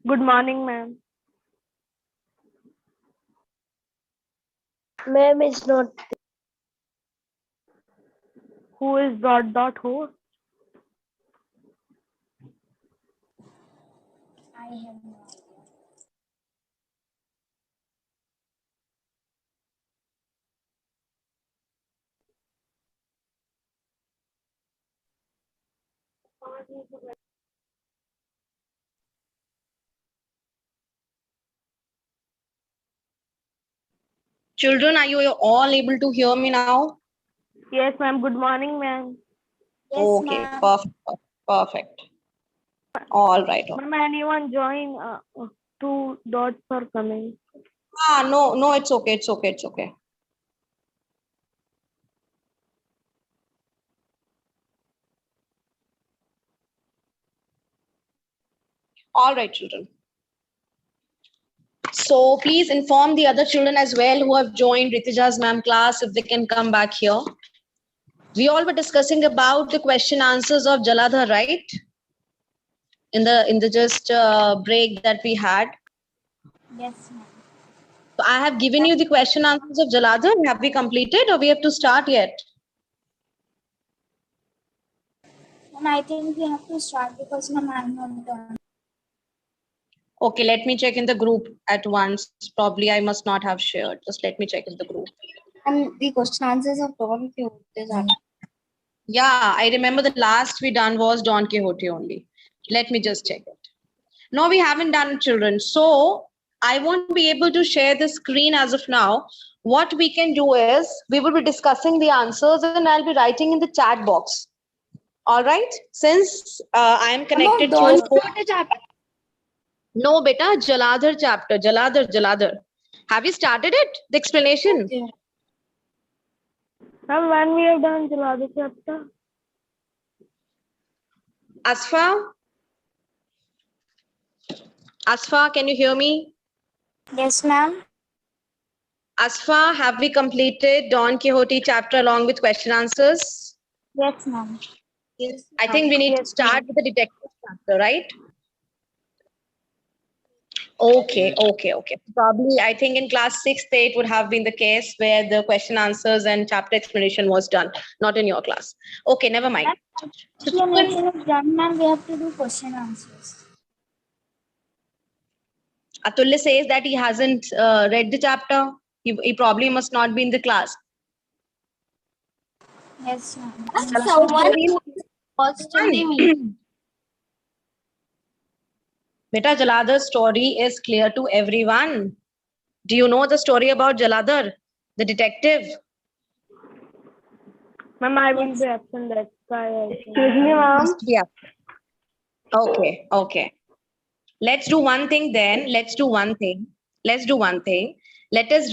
Good morning, ma'am. Ma'am is not. Who is host? I have no idea. Children, are you all able to hear me now? Yes, ma'am. Good morning, ma'am. Yes, Okay, ma'am. perfect. All right. Ma'am, anyone join? Two dots are coming. No, it's okay. All right, children. So please inform the other children as well who have joined Ritija's ma'am class if they can come back here. We all were discussing about the question answers of Jaladhar, right? In the just break that we had. Yes, ma'am. So I have given you the question answers of Jaladhar. Have we completed or we have to start yet? And I think we have to start because ma'am, I'm not done. Okay, let me check in the group at once. Probably I must not have shared. Just let me check in the group. And the question answers of Don Quixote. Yeah, I remember the last we done was Don Quixote only. Let me just check it. No, we haven't done children. So I won't be able to share the screen as of now. What we can do is we will be discussing the answers and I'll be writing in the chat box. All right. Since I am connected Don through. Quixote chapter. No, beta, Jaladhar chapter. Jaladhar. Have you started it? The explanation. Okay. Ma'am, when we have done Jalada chapter? Asfa, can you hear me? Yes, ma'am. Asfa, have we completed Don Quixote chapter along with question answers? Yes, ma'am. Yes, I think we need to start with the detective chapter, right? Okay. Probably, I think in class 6th, it would have been the case where the question answers and chapter explanation was done, not in your class. Okay, never mind. Explanation is done, ma'am. We have to do question answers. Atulya says that he hasn't read the chapter. He probably must not be in the class. Yes, ma'am. Someone was today me. Beta, Jaladhar's story is clear to everyone. Do you know the story about Jaladhar, the detective? Ma'am, I will be absent. That's why. Excuse me, ma'am. Yeah. Okay. Let's do one thing then. Let us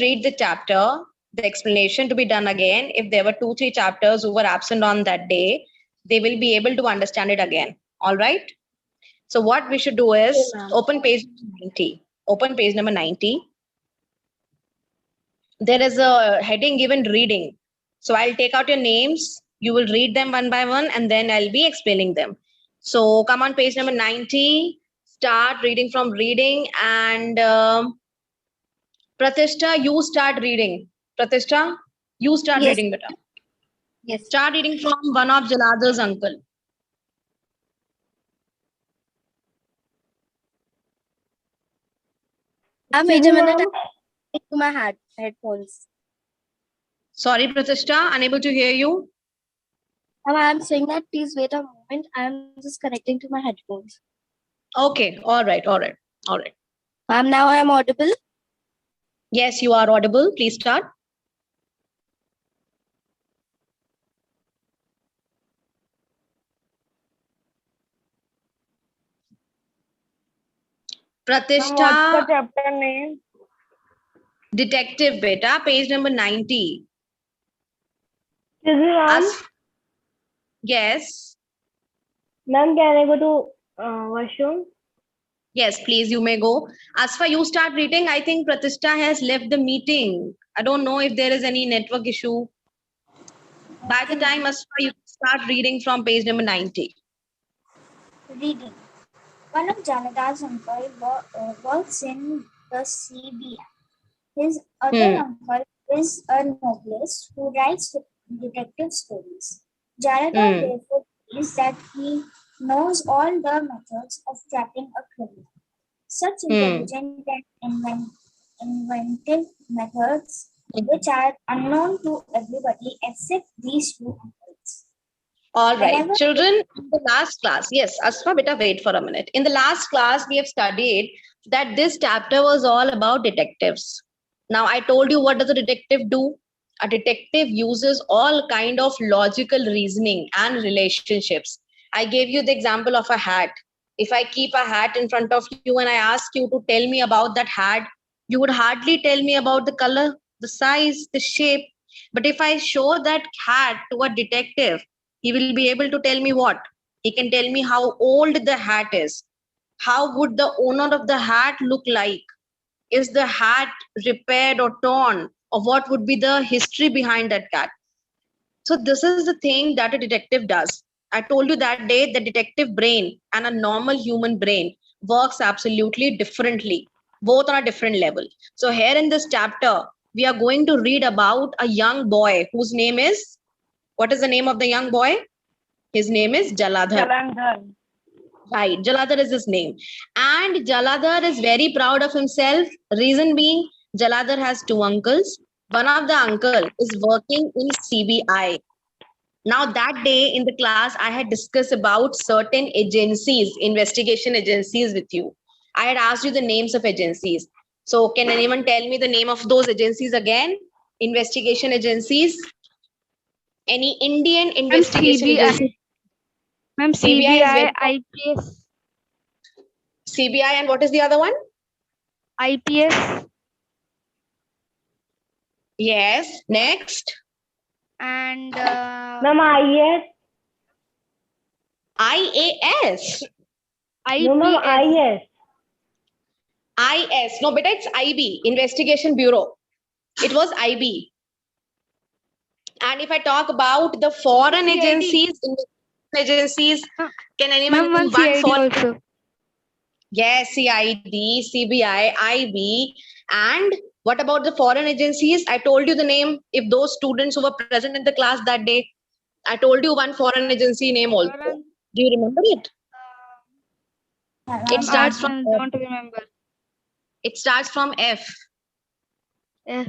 read the chapter, the explanation to be done again. If there were 2-3 chapters who were absent on that day, they will be able to understand it again. All right. So what we should do is open page 90. Open page number 90. There is a heading given reading. So I'll take out your names. You will read them one by one and then I'll be explaining them. So come on page number 90. Start reading from reading and Pratishta, you start reading. Pratishta, you start reading, beta. Yes. Start reading from one of Jaladhar's uncle. Wait a minute. To my headphones. Sorry, Pratishta, unable to hear you. I'm saying that please wait a moment. I'm just connecting to my headphones. Okay, all right. Now I'm audible. Yes, you are audible. Please start. Pratishta. What's the chapter name? Detective beta, page number 90. Excuse me, ma'am. Yes. Ma'am, can I go to washroom? Yes, please, you may go. Asfa, you start reading. I think Pratishta has left the meeting. I don't know if there is any network issue. By the time, Asfa, you start reading from page number 90. Reading. One of Janata's uncle works in the CBI. His other Hmm. uncle is a novelist who writes detective stories. Janata Hmm. therefore believes that he knows all the methods of trapping a criminal. Such Hmm. intelligent and inventive methods which are unknown to everybody except these two uncles. All right, Whenever children, in the last class, yes, Asma, beta, wait for a minute. In the last class, we have studied that this chapter was all about detectives. Now, I told you what does a detective do? A detective uses all kind of logical reasoning and relationships. I gave you the example of a hat. If I keep a hat in front of you and I ask you to tell me about that hat, you would hardly tell me about the color, the size, the shape. But if I show that hat to a detective, he will be able to tell me what? He can tell me how old the hat is. How would the owner of the hat look like? Is the hat repaired or torn? Or what would be the history behind that cat? So this is the thing that a detective does. I told you that day the detective brain and a normal human brain works absolutely differently, both on a different level. So here in this chapter, we are going to read about a young boy whose name is, what is the name of the young boy? His name is Jaladhar. Jalandhar. Right, Jaladhar is his name. And Jaladhar is very proud of himself. Reason being, Jaladhar has two uncles. One of the uncle is working in CBI. Now, that day in the class, I had discussed about certain agencies, investigation agencies with you. I had asked you the names of agencies. So, can anyone tell me the name of those agencies again? Investigation agencies? Any Indian Ma'am, investigation CBI. agency? Ma'am, CBI is CBI, very IPS, CBI, and what is the other one? IPS, Yes. Next, and Ma'am, IS. IAS. No, ma'am, IPS. IS. IS. No, beta, it's IB, Investigation Bureau. It was IB. And if I talk about the foreign CID. agencies, can anyone Ma'am, name one one CID foreign? also. Yes, CID, CBI, IB. And what about the foreign agencies? I told you the name. If those students who were present in the class that day, I told you one foreign agency name also. Foreign. Do you remember it? It Ma'am, I starts from F. don't remember. It starts from F. Eh,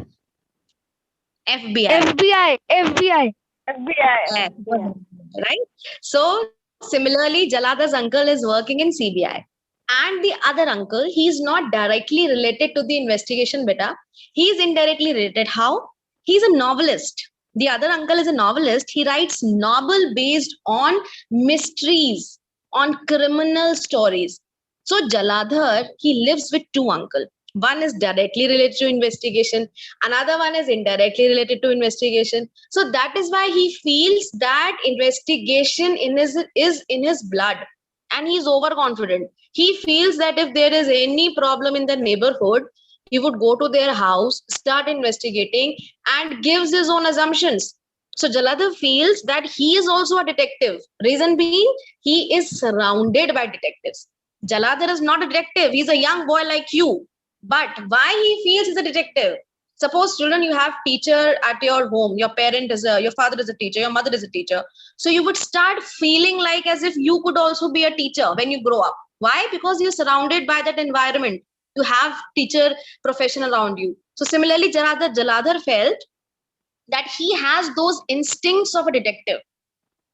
FBI. FBI, FBI. Yes, FBI. right? So similarly, Jalada's uncle is working in CBI. And the other uncle, he is not directly related to the investigation beta. He is indirectly related. How? He's a novelist. The other uncle is a novelist. He writes novel based on mysteries, on criminal stories. So Jaladhar, he lives with two uncles. One is directly related to investigation, another one is indirectly related to investigation. So that is why he feels that investigation is in his blood, and he's overconfident. He feels that if there is any problem in the neighborhood, he would go to their house, start investigating, and gives his own assumptions. So Jaladhar feels that he is also a detective. Reason being, he is surrounded by detectives. Jaladhar is not a detective. He's a young boy like you. But why he feels he's a detective? Suppose children, you have teacher at your home. Your father is a teacher. Your mother is a teacher. So you would start feeling like as if you could also be a teacher when you grow up. Why? Because you're surrounded by that environment. You have teacher profession around you. So similarly, Jaladhar felt that he has those instincts of a detective.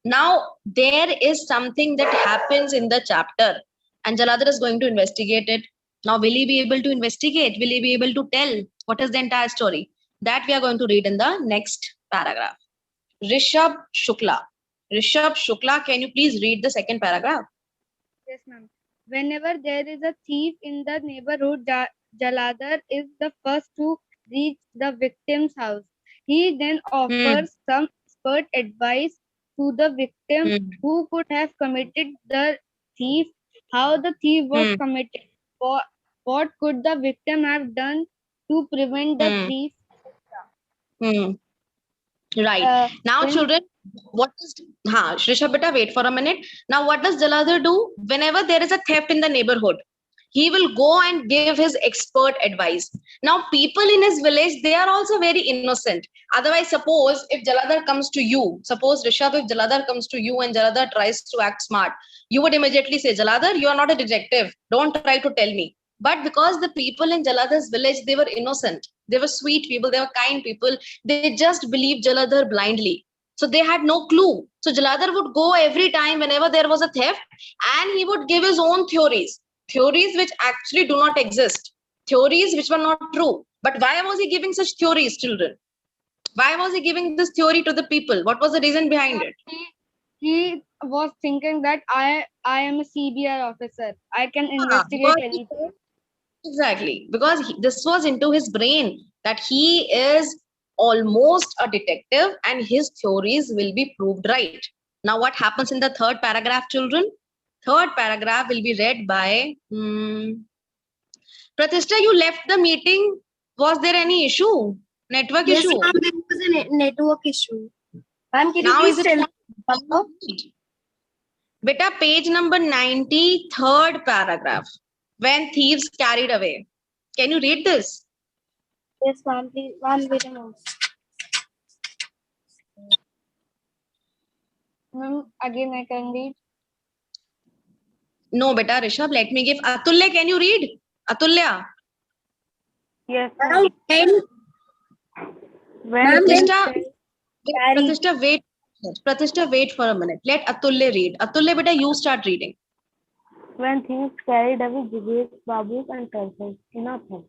Now, there is something that happens in the chapter, and Jaladhar is going to investigate it. Now, will he be able to investigate? Will he be able to tell what is the entire story? That we are going to read in the next paragraph. Rishabh Shukla. Rishabh Shukla, can you please read the second paragraph? Yes, ma'am. Whenever there is a thief in the neighborhood, Jaladhar is the first to reach the victim's house. He then Hmm. offers some expert advice to the victim Hmm. who could have committed the thief, how the thief was Hmm. committed, what could the victim have done to prevent the Hmm. thief. Hmm. Right. Now, When children, what is Shrisha beta, wait for a minute. Now, what does Jaladhar do? Whenever there is a theft in the neighborhood, he will go and give his expert advice. Now, people in his village, they are also very innocent. Otherwise, suppose if Jaladhar comes to you, suppose Rishabh, if Jaladhar comes to you and Jaladhar tries to act smart, you would immediately say, Jaladhar, you are not a detective. Don't try to tell me. But because the people in Jaladhar's village, they were innocent. They were sweet people. They were kind people. They just believed Jaladhar blindly. So they had no clue. So Jaladhar would go every time whenever there was a theft and he would give his own theories. Theories which actually do not exist. Theories which were not true. But why was he giving such theories, children? Why was he giving this theory to the people? What was the reason behind it? he was thinking that I am a CBI officer. I can investigate Because anything. exactly, because this was into his brain that he is almost a detective and his theories will be proved right. Now, what happens in the third paragraph, children? Third paragraph will be read by Pratishtha. You left the meeting. Was there any issue? Network Yes, issue? ma'am, there was a network issue. Ma'am, can you Now is please it tell me? fine? Beta, page number 90, third paragraph. When thieves carried away. Can you read this? Yes, ma'am, please. Ma'am, wait a minute. Again, I can read. No, beta, Rishabh, let me give. Atulya, can you read? Atulya. Yes, Around 10. When Ma'am, things Pratishtha, carry. Pratishtha, wait. Pratishtha, wait for a minute. Let Atulya read. Atulya, beta, you start reading. When things carried away Jignesh Babu's and Karson's innocence,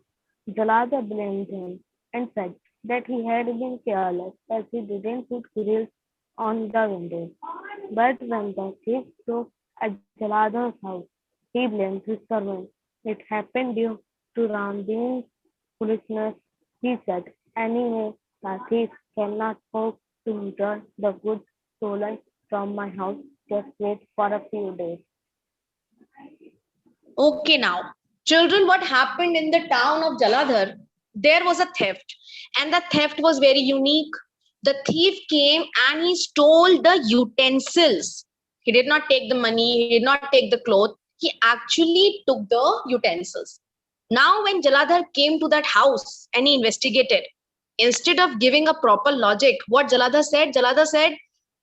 Jalada blamed him and said that he had been careless as he didn't put grills on the windows. But when the thief broke at Jalada's house, he blamed his servant. It happened due to Ramdin's foolishness, he said. Anyway, the thief cannot hope to return the goods stolen from my house. Just wait for a few days. Okay, now, children, what happened in the town of Jaladhar? There was a theft, and the theft was very unique. The thief came and he stole the utensils. He did not take the money, he did not take the cloth, he actually took the utensils. Now, when Jaladhar came to that house and he investigated, instead of giving a proper logic, what Jaladhar said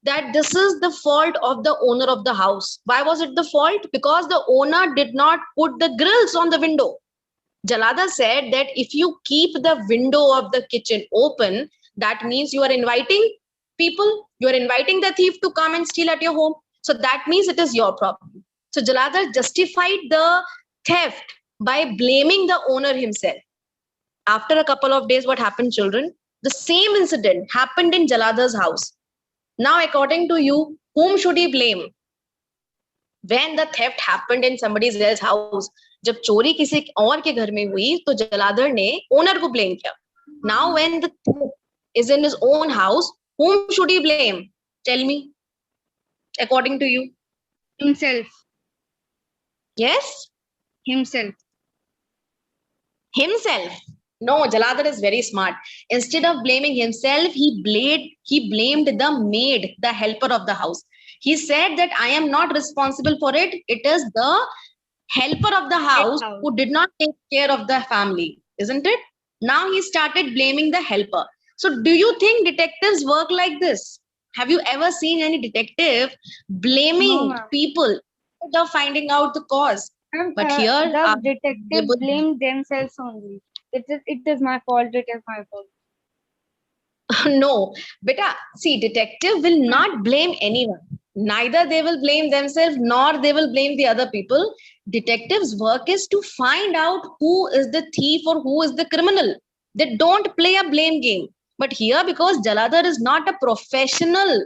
that this is the fault of the owner of the house. Why was it the fault? Because the owner did not put the grills on the window. Jalada said that if you keep the window of the kitchen open, that means you are inviting people, you are inviting the thief to come and steal at your home. So that means it is your problem. So Jalada justified the theft by blaming the owner himself. After a couple of days, what happened, children? The same incident happened in Jalada's house. Now, according to you, whom should he blame? When the theft happened in somebody else's house, जब चोरी किसी और के घर में हुई तो जलाधर ने ओनर को ब्लेम किया. Now when the theft is in his own house, whom should he blame? Tell me, according to you. himself. Yes, Himself. himself. No, Jaladhar is very smart. Instead of blaming himself, he blamed the maid, the helper of the house. He said that I am not responsible for it. It is the helper of the house who did not take care of the family, isn't it? Now he started blaming the helper. So do you think detectives work like this? Have you ever seen any detective blaming No, ma'am. people instead of finding out the cause? But here, The detective blame themselves only. It is my fault. It is my fault. no, beta, see, detective will not blame anyone. Neither they will blame themselves nor they will blame the other people. Detectives' work is to find out who is the thief or who is the criminal. They don't play a blame game. But here, because Jaladhar is not a professional,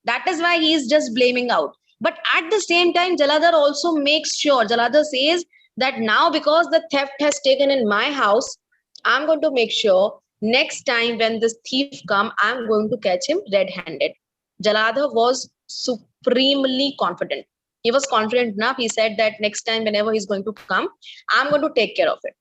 that is why he is just blaming out. But at the same time, Jaladhar also makes sure, Jaladhar says that now because the theft has taken in my house, I'm going to make sure next time when this thief come, I'm going to catch him red-handed. Jaladhar was supremely confident. He was confident enough. He said that next time whenever he's going to come, I'm going to take care of it.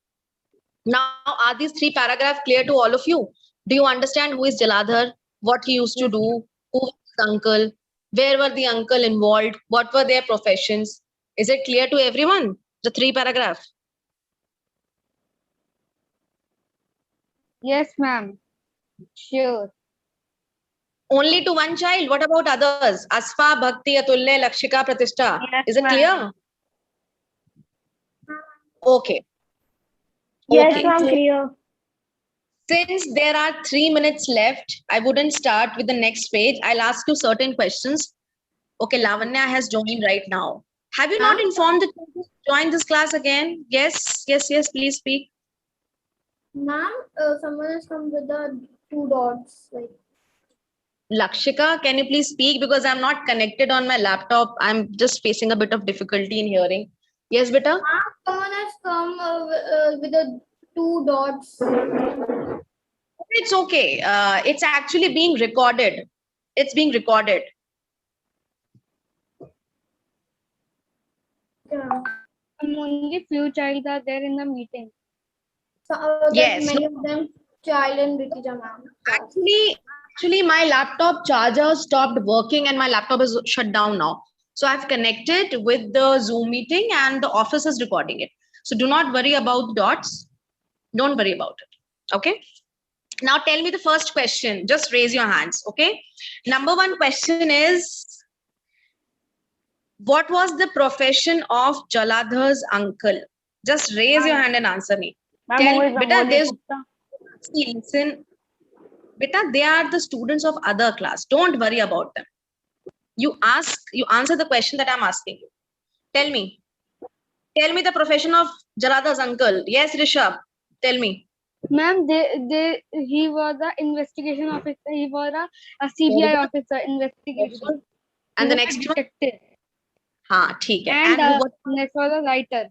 Now, are these three paragraphs clear to all of you? Do you understand who is Jaladhar? what he used to do, who was his uncle, where were the uncle involved, what were their professions. Is it clear to everyone? The 3 paragraph. Yes, ma'am. Sure. Only to one child. What about others? Asfa, Bhakti, Atulya, Lakshika, Pratishtha. Yes, Is it ma'am. clear? Okay. Yes, Okay. ma'am, clear. Since there are 3 minutes left, I wouldn't start with the next page. I'll ask you certain questions. Okay, Lavanya has joined right now. Have you not informed the children to join this class again? Yes, yes, yes, please speak. Ma'am, someone has come with the 2 dots. Like, Lakshika, can you please speak? Because I'm not connected on my laptop. I'm just facing a bit of difficulty in hearing. Yes, beta? ma'am, someone has come with the 2 dots. It's okay. It's actually being recorded. It's being recorded. Yeah. Only few child are there in the meeting. So Yes. many of them child in Ritija ma'am. Actually, my laptop charger stopped working and my laptop is shut down now. So I've connected with the Zoom meeting and the office is recording it. So do not worry about the dots. Don't worry about it. Okay. Now tell me the first question. Just raise your hands. Okay. Number 1 question is, what was the profession of Jaladhar's uncle? Just raise your hand and answer me. Ma'am, who is Beta, Rangoli there's Gupta? listen. Beta, they are the students of other class. Don't worry about them. You answer the question that I'm asking you. Tell me the profession of Jaladhar's uncle. Yes, Rishabh, tell me. Ma'am, he was a investigation officer. He was a CBI officer, investigation. And He the was a next one? detective. Haan, theek hai. And And what? next was a writer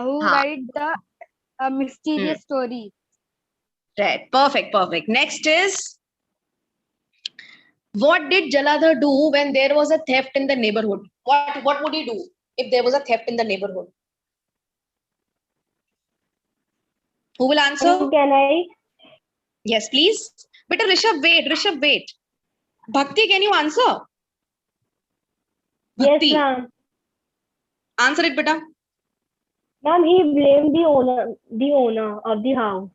who Haan, write the mysterious story. right. Perfect. Next is, what did Jaladhar do when there was a theft in the neighborhood? What would he do if there was a theft in the neighborhood? Who will answer? Can I? Yes, please. Beta, Rishabh, wait. Bhakti, can you answer? Yes, Bhakti, ma'am. answer it, beta. Ma'am, he blamed the owner of the house.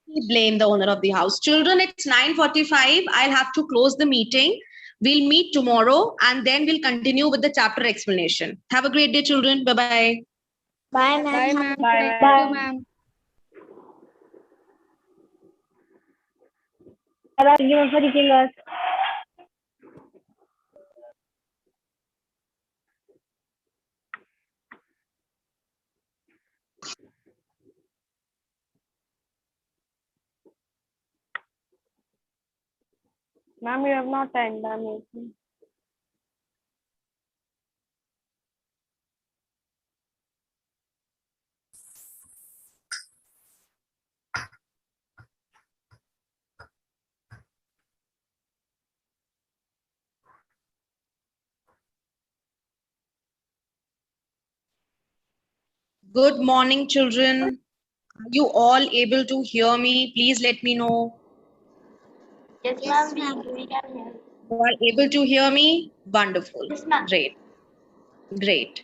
We blame the owner of the house. Children, it's 9:45. I'll have to close the meeting. We'll meet tomorrow and then we'll continue with the chapter explanation. Have a great day, children. Bye-bye. Bye, Bye, ma'am. ma'am. Bye. Thank you, ma'am. Thank you, ma'am, for teaching us. Ma'am, you have not ended the meeting. Good morning, children. Are you all able to hear me? Please let me know. Yes, ma'am. We can hear. You are able to hear me? Wonderful. Yes, ma'am. Great.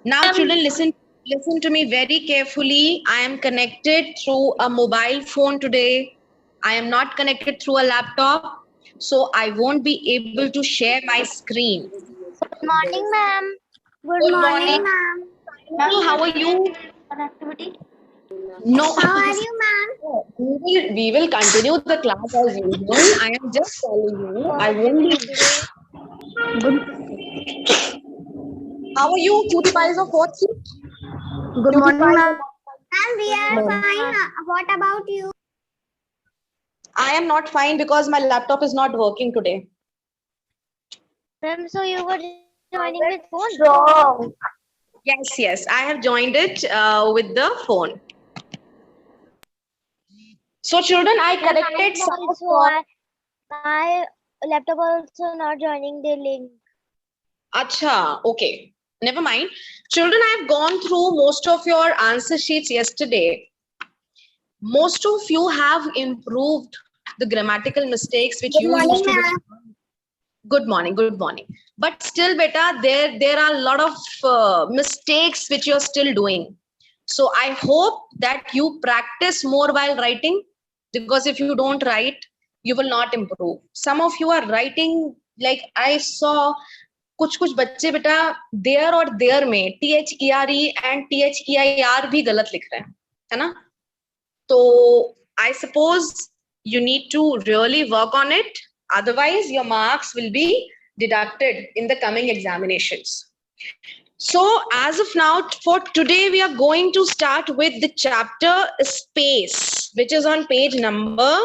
Now, children, listen to me very carefully. I am connected through a mobile phone today. I am not connected through a laptop. So I won't be able to share my screen. Good morning, ma'am. Good morning. ma'am. How are you? Connectivity. No. How are you, ma'am? We will continue the class as usual. I am just telling you. I won't be. How are you, cutie pies of what? Good morning, ma'am. Ma'am, we are fine. What about you? I am not fine because my laptop is not working today. Ma'am, so you were joining with phone? So, Yes. I have joined it with the phone. So, children, I corrected some of My laptop also not joining the link. Acha, okay. Never mind. Children, I've gone through most of your answer sheets yesterday. Most of you have improved the grammatical mistakes which Good you morning, used to do. ma'am. Good morning, good morning. But still, beta, there are a lot of mistakes which you're still doing. So I hope that you practice more while writing, because if you don't write, you will not improve. Some of you are writing, like I saw कुछ बच्चे बेटा there और there में THERE and THEIR भी गलत लिख रहे हैं, है ना? तो I suppose you need to really work on it. Otherwise, your marks will be deducted in the coming examinations. So as of now, for today, we are going to start with the chapter Space, which is on page number.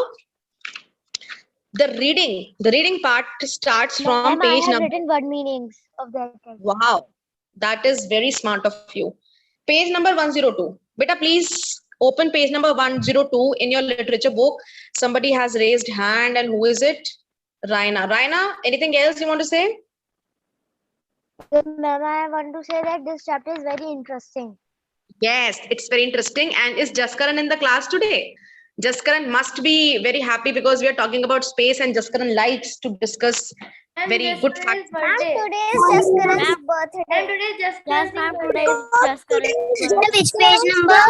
The reading part starts from page number. written word meanings of that. Wow, that is very smart of you. Page number 102. Beta, please open page number 102 in your literature book. Somebody has raised hand, and who is it? Raina. Raina, anything else you want to say? Ma'am, I want to say that this chapter is very interesting. Yes, it's very interesting. And is Jaskaran in the class today? Jaskaran must be very happy because we are talking about space, and Jaskaran likes to discuss very good facts. Ma'am, today is Jaskaran's birthday. And today just Yes, ma'am, today is Today Jaskaran's is birthday. which page number?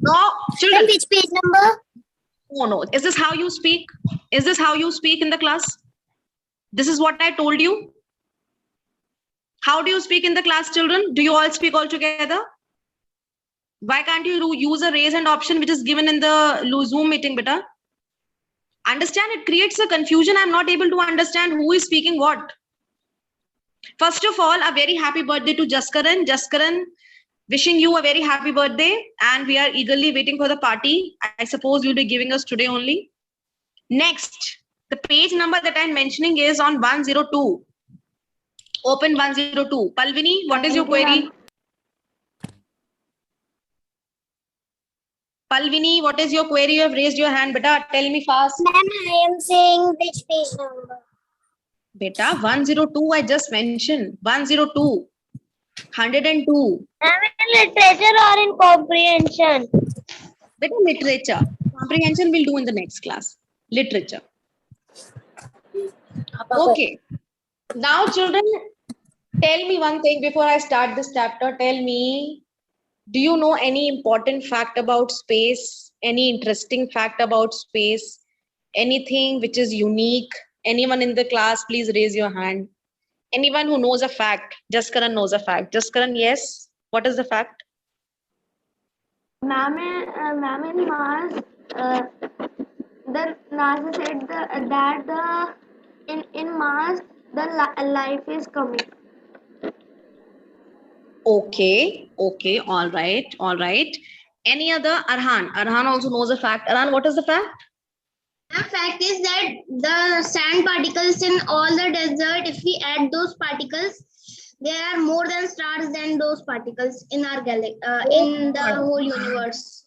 No, children. Which page number? No. Is this how you speak? Is this how you speak in the class? This is what I told you. How do you speak in the class, children? Do you all speak all together? Why can't you use a raise hand option which is given in the Zoom meeting, beta? Understand, it creates a confusion. I'm not able to understand who is speaking what. First of all, a very happy birthday to Jaskaran. Jaskaran, wishing you a very happy birthday, and we are eagerly waiting for the party. I suppose you'll be giving us today only. Next, the page number that I'm mentioning is on 102. Open 102. Palvini, what is your query? Palvini, what is your query? You have raised your hand. Beta, tell me fast. Ma'am, I am saying which page number? Beta, 102 I just mentioned. 102. 102. Ma'am, in literature or in comprehension? Beta, literature. Comprehension we'll do in the next class. Literature. Okay. Now, children, tell me one thing before I start this chapter. Tell me, do you know any important fact about space? Any interesting fact about space? Anything which is unique? Anyone in the class, please raise your hand. Anyone who knows a fact? Jaskaran knows a fact. Jaskaran, yes. What is the fact? Ma'am, in Mars, the NASA said that in Mars the life is coming. Okay, all right. Any other? Arhan also knows a fact. Arhan, what is the fact? The fact is that the sand particles in all the desert, if we add those particles, there are more than stars than those particles in our galaxy, in the whole universe.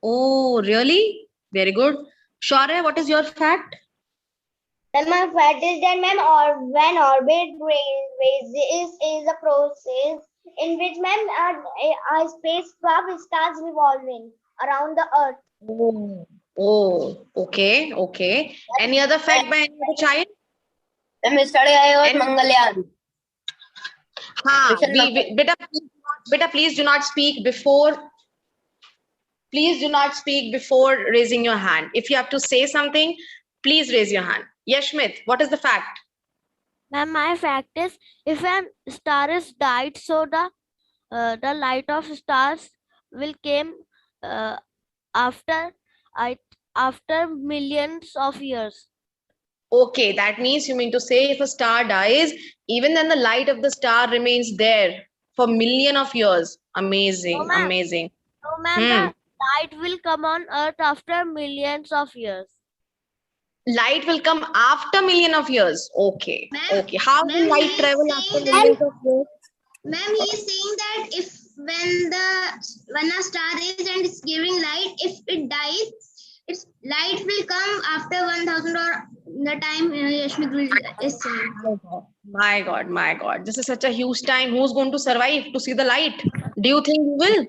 Oh, really? Very good. Shaurya, what is your fact? Then my fact is that, ma'am, or when orbit raises is a process in which, ma'am, a spacecraft starts revolving around the Earth. Oh, okay. Any other fact by any other child? Beta, please do not speak before. Please do not speak before raising your hand. If you have to say something, please raise your hand. Yashmit, what is the fact? Ma'am, my fact is, if a star is died, so the light of stars will came after millions of years. Okay, that means you mean to say if a star dies, even then the light of the star remains there for million of years. Amazing, No, amazing. So, ma'am, the light will come on Earth after millions of years. Light will come after million of years. Okay. Okay. How will light he is travel after saying millions of years? Ma'am, he is saying that if when a star is and it's giving light, if it dies, its light will come after 1000 or the time Yashmit is saying. My God. This is such a huge time. Who's going to survive to see the light? Do you think you will?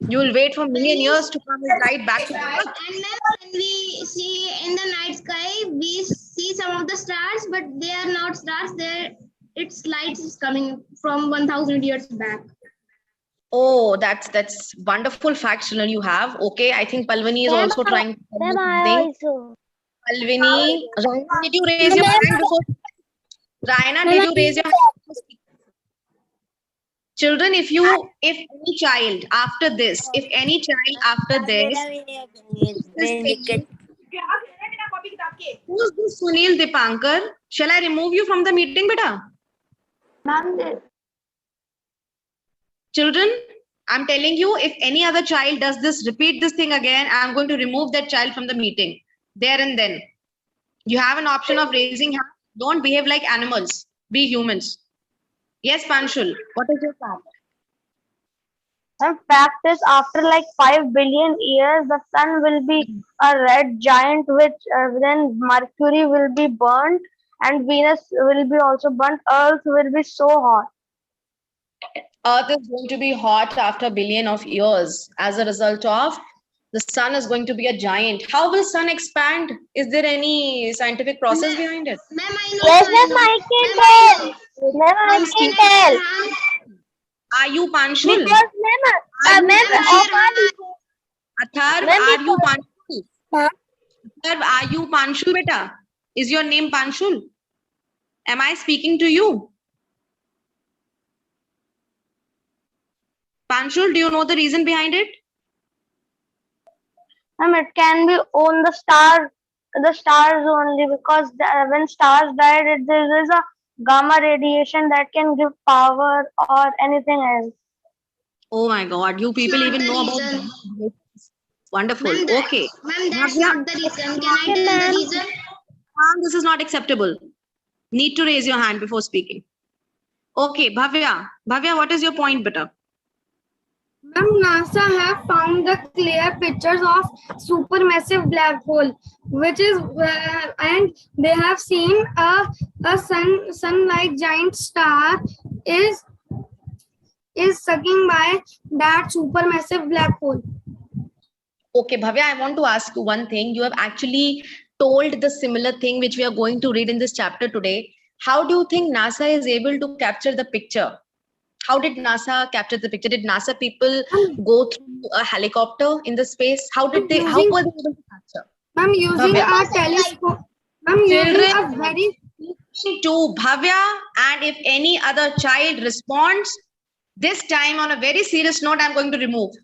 You will wait for million years to come and light back to Earth. And ma'am, when we see in the night sky, we see some of the stars, but they are not stars. Its light is coming from 1,000 years back. Oh, that's wonderful facts children you have. Okay, I think Palvani is also trying to tell you something. Palvini, Raina, did you raise your hand before? Raina, did you raise your hand? Children, if any child after this, who's this Sunil Dipankar? Shall I remove you from the meeting, beta? Children, I'm telling you, if any other child does this, repeat this thing again, I'm going to remove that child from the meeting. There and then. You have an option of raising hand. Don't behave like animals. Be humans. Yes, Panshul, what is your fact? In fact is after like 5 billion years, the sun will be a red giant, which then Mercury will be burnt and Venus will be also burnt. Earth will be so hot. Earth is going to be hot after a billion of years as a result of the sun is going to be a giant. How will sun expand? Is there any scientific process behind it? Ma'am, I know. Yes, ma'am, I can tell. Ma'am, I can tell. Are you Panshul? Because Atharv, are you Panshul? Atharv, are you Panshul, beta? Is your name Panshul? Am I speaking to you? Panshul, do you know the reason behind it? it can be on the stars only, because when stars died, there is a gamma radiation that can give power or anything else. Oh my God, you people even know about that. Wonderful. Okay. Ma'am, that's not the reason. Can I tell the reason? This is not acceptable. Need to raise your hand before speaking. Okay, Bhavya. Bhavya, what is your point, beta? Ma'am, NASA have found the clear pictures of supermassive black hole, which is and they have seen a sun-like giant star is sucking by that supermassive black hole. Okay, Bhavya, I want to ask you one thing. You have actually told the similar thing which we are going to read in this chapter today. How do you think NASA is able to capture the picture? How did NASA capture the picture? Did NASA people go through a helicopter in the space? How were they able to capture? Ma'am, using a telescope. Ma'am, using a very to Bhavya, and if any other child responds, this time on a very serious note, I'm going to remove.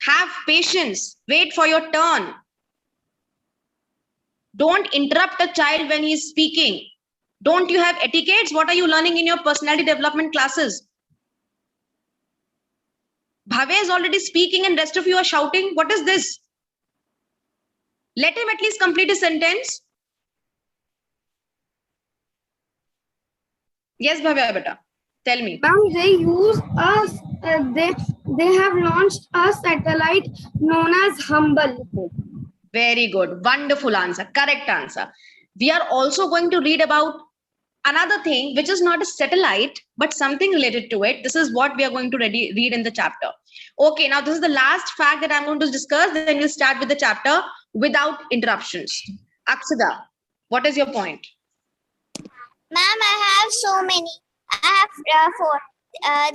Have patience. Wait for your turn. Don't interrupt a child when he's speaking. Don't you have etiquettes? What are you learning in your personality development classes? Bhavya is already speaking and rest of you are shouting. What is this? Let him at least complete a sentence. Yes, Bhavya, beta. Tell me. Ma'am, they use us. They have launched a satellite known as Humble. Very good. Wonderful answer. Correct answer. We are also going to read about another thing which is not a satellite but something related to it. This is what we are going to read in the chapter. Okay, now this is the last fact that I'm going to discuss. Then we'll start with the chapter without interruptions. Akshada, what is your point? Ma'am, I have so many. I have 4.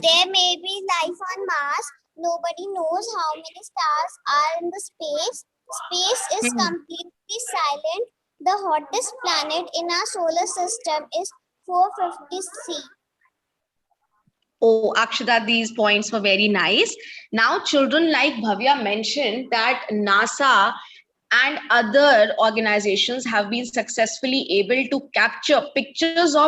There may be life on Mars. Nobody knows how many stars are in the space. Space is completely silent. The hottest planet in our solar system is 450C. Oh, Akshada, these points were very nice. Now, children like Bhavya mentioned that NASA and other organizations have been successfully able to capture pictures of